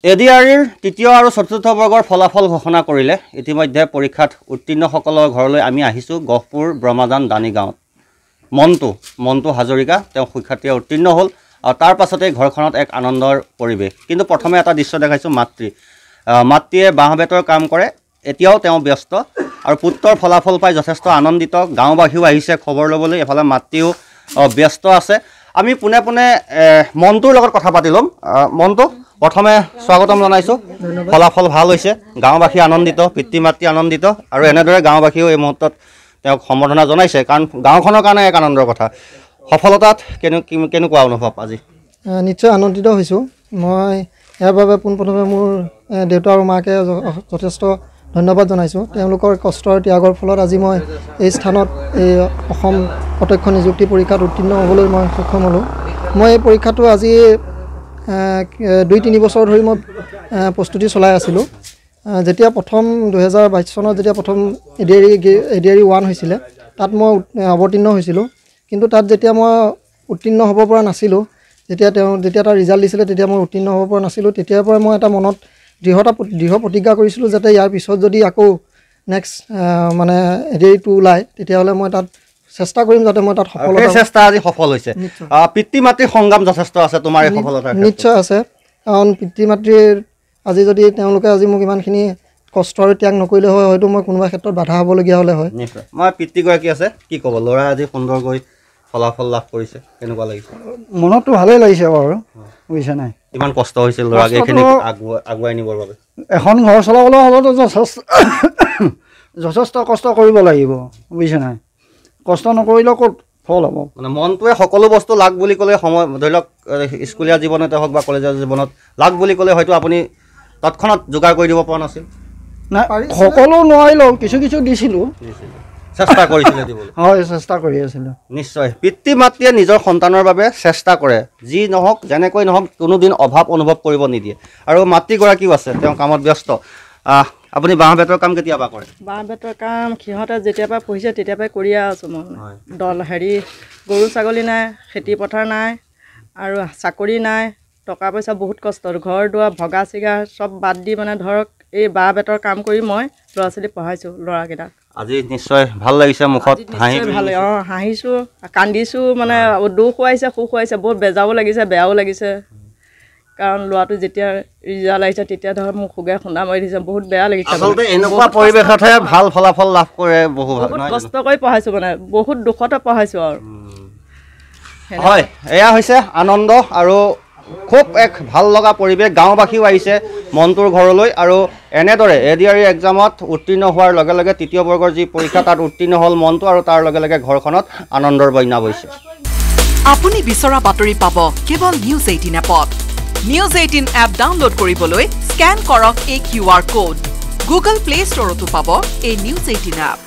এডিআৰিৰ তৃতীয় আৰু চতুৰ্থ বৰ্গৰ ফলাফল ঘোষণা কৰিলে ইতিমধ্যে পৰীক্ষাত উত্তীৰ্ণসকলৰ ঘৰলৈ আমি আহিছোঁ গহপুৰ ব্ৰহ্মাজান দানি গাঁৱত মন্টু হাজৰিকা তেওঁ শিক্ষাৰ্থীয়ে উত্তীৰ্ণ হ'ল আৰু তাৰ পাছতে ঘৰখনত এক আনন্দৰ পৰিৱেশ কিন্তু প্ৰথমে এটা দৃশ্য দেখাইছোঁ মাতৃয়ে বাঁহ বেতৰ কাম কৰে এতিয়াও তেওঁ ব্যস্ত আৰু পুত্ৰৰ ফলাফল পাই যথেষ্ট আনন্দিত গাঁওবাসীও আহিছে খবৰ ল'বলৈ এফালে মাতৃও ব্যস্ত আছে আমি পোনে পোনে মন্টুৰ লগত কথা পাতি ল'ম মন্টু প্ৰথমে স্বাগতম জনাইছোঁ ফলাফল ভাল হৈছে গাঁওবাসী আনন্দিত পিতৃ মাতৃ আনন্দিত আৰু এনেদৰে গাঁওবাসীও এই মুহূৰ্তত তেওঁক সম্বৰ্ধনা জনাইছে কাৰণ গাঁওখনৰ কাৰণে এক আনন্দৰ কথা সফলতাত কেনেকুৱা অনুভৱ আজি নিশ্চয় আনন্দিত হৈছোঁ মই ইয়াৰ বাবে পোনপ্ৰথমে মোৰ দেউতা আৰু মাকে যথেষ্ট ধন্যবাদ জনাইছোঁ তেওঁলোকৰ কষ্টৰ ত্যাগৰ ফলত আজি মই এই স্থানত এই অসম প্ৰত্যক্ষ নিযুক্তি পৰীক্ষাত উত্তীৰ্ণ হ'বলৈ মই সক্ষম হ'লোঁ মই এই পৰীক্ষাটো আজি 2-3 বছৰ ধৰি মই প্ৰস্তুতি চলাই আছিলোঁ যেতিয়া প্ৰথম 2022 চনত যেতিয়া প্ৰথম এডিআৰি 1 হৈছিলে তাত মই অৱতীৰ্ণ হৈছিলোঁ কিন্তু তাত যেতিয়া মই উত্তীৰ্ণ হ'ব পৰা নাছিলোঁ যেতিয়া তাৰ ৰিজাল্ট দিছিলে তেতিয়া মই উত্তীৰ্ণ হ'ব পৰা নাছিলোঁ তেতিয়াৰ পৰা মই এটা মনত দৃঢ় প্ৰতিজ্ঞা কৰিছিলোঁ যাতে ইয়াৰ পিছত যদি আকৌ নেক্সট মানে এডিআৰি 2 ওলায় তেতিয়াহ'লে মই তাত চেষ্টা কৰিম যাতে মই তাত চেষ্টা আজি সফল হৈছে পিতৃ মাতৃৰ সংগ্ৰাম যথেষ্ট আছে তোমাৰ এই সফলতাৰ নিশ্চয় আছে কাৰণ পিতৃ মাতৃৰ আজি যদি তেওঁলোকে আজি মোক ইমানখিনি কষ্ট আৰু ত্যাগ নকৰিলে হয় হয়তো মই কোনোবা ক্ষেত্ৰত বাধা হ'বলগীয়া হ'লে হয় নিশ্চয় মই পিতৃগৰাকী আছে কি ক'ব ল'ৰা আজি সুন্দৰকৈ ফলাফল লাভ কৰিছে কেনেকুৱা লাগিছে মনততো ভালেই লাগিছে বাৰু বুজিছে নাই ইমান কষ্ট হৈছিল ল'ৰাক এইখিনি আগুৱাই নিবৰ বাবে এখন ঘৰ চলাবলৈ হ'লেতো যথেষ্ট কষ্ট কৰিব লাগিব বুজিছে নাই কষ্ট নকৰিলে ক'ত ফল হ'ব মানে মনটোৱে সকলো বস্তু লাগ বুলি ক'লে সময় ধৰি লওক স্কুলীয়া জীৱনতে হওক বা কলেজীয়া জীৱনত লাগ বুলি ক'লে হয়তো আপুনি তৎক্ষণাত যোগাৰ কৰি দিব পৰা নাছিল নাই সকলো নোৱাৰিলেও কিছু দিছিলোঁ চেষ্টা কৰিছিলে দিবলৈ হয় চেষ্টা কৰি আছিলোঁ নিশ্চয় পিতৃ মাতৃয়ে নিজৰ সন্তানৰ বাবে চেষ্টা কৰে যি নহওক যেনেকৈ নহওক কোনোদিন অভাৱ অনুভৱ কৰিব নিদিয়ে আৰু মাতৃগৰাকীও আছে তেওঁ কামত ব্যস্ত আপুনি বাঁহ বেতৰ কাম কেতিয়াবা কৰে বাঁহ বেতৰ কাম সিহঁতে যেতিয়াৰ পৰা পঢ়িছে তেতিয়াৰ পৰাই কৰিয়ে আছোঁ মই গৰু ছাগলী নাই খেতি পথাৰ নাই আৰু চাকৰি নাই টকা পইচা বহুত কষ্ট ঘৰ দুৱাৰ ভগা চিগা চব বাদ দি মানে ধৰক এই বাঁহ বেতৰ কাম কৰি মই ল'ৰা ছোৱালী পঢ়াইছোঁ ল'ৰাকেইটাক আজি নিশ্চয় ভাল লাগিছে মুখত হাঁহি ভাল হাঁহিছোঁ কান্দিছোঁ মানে দুখ খুৱাইছে সুখ খুৱাইছে বহুত বেজাও লাগিছে বেয়াও লাগিছে কাৰণ ল'ৰাটো যেতিয়া ৰিজাল্ট আহিছে তেতিয়া ধৰক মোক খুগে খুন্দা মাৰি দিছে বহুত বেয়া লাগিছে আচলতে এনেকুৱা পৰিৱেশতহে ভাল ফলাফল লাভ কৰে বহুত কষ্ট কৰি পঢ়াইছোঁ মানে বহুত দুখতে পঢ়াইছোঁ আৰু হয় এয়া হৈছে আনন্দ আৰু খুব এক ভাল লগা পৰিৱেশ গাঁওবাসীও আহিছে মন্টুৰ ঘৰলৈ আৰু এনেদৰে এডিআৰি এক্সামত উত্তীৰ্ণ হোৱাৰ লগে লগে তৃতীয় বৰ্গৰ যি পৰীক্ষা তাত উত্তীৰ্ণ হ'ল মন্টু আৰু তাৰ লগে লগে ঘৰখনত আনন্দৰ বন্যা বৈছে আপুনি বিচৰা বাতৰি পাব কেৱল নিউজ 18 এপত নিউজ 18 এপ ডাউনলোড কৰিবলৈ স্কেন কৰক এই QR কোড গুগল প্লে ষ্টৰতো পাব এই নিউজ 18 এপ